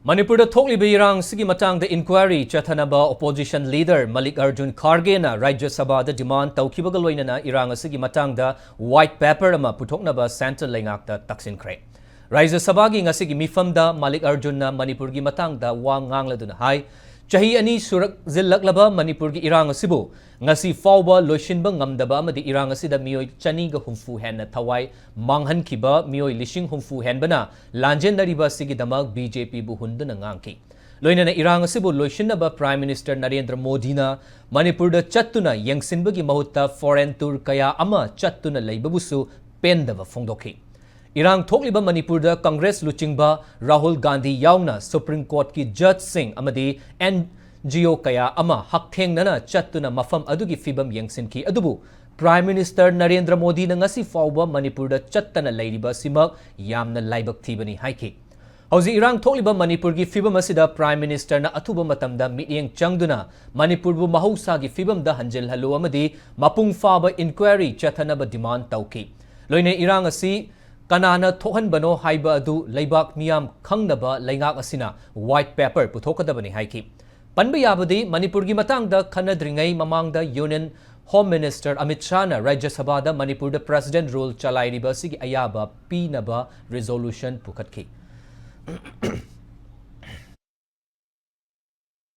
Manipur thokli birang sigi matang the inquiry chathanaba opposition leader Mallikarjun Kharge na Rajya Sabha da demand taukibaga loinana irang sigi matang da white paper ama puthoknaba central lengak da taksin khre. Rajya Sabha gi ngasigi mifam da Mallikarjun na Manipur gi matang da wa ngangladuna hai chahi ani surak zillaklaba Manipur gi irang asibu ngasi fawba loishinba ngamdaba amadi irang asida mioi chani ga humfu hen na thawai manghan kiba mioi lishing humfu hen bana lanjendariba sigi damak BJP bu hunduna ngangki loinana irang asibu loishinaba Prime Minister Narendra Modi na Manipur da chattuna yengsinba gi mahutta foreign tour kaya ama chattuna leibabusu pendava phongdokhi Irang thokliba Manipur da Congress luchingba Rahul Gandhi yauna Supreme Court ki Judge Singh amadi NGO kaya ama hakthengna chattuna mafam adugi fibam yengsin ki adubu Prime Minister Narendra Modi na ngasi fawba Manipur da chattana leiriba simak yamna laibak thibani haiki Hauzi irang thokliba Manipur gi fibam asida Prime Minister na athuba matamda mityeng changduna Manipur bu mahausa gi fibam da hanjil halu amadi mapung faba inquiry chathanaba demand tauki loine irang asi Kanana Tohan Bano Haiba Adu Laibak Miam Kangnaba Langak Asina White Paper Puthokadabani Haiki. Panbayabadi Manipur gi matang da kanadringai mamang da Union Home Minister Amit Shah na Rajya Sabha da Manipur da President rule chalairiba sigi ayaba pinaba resolution pukhatki.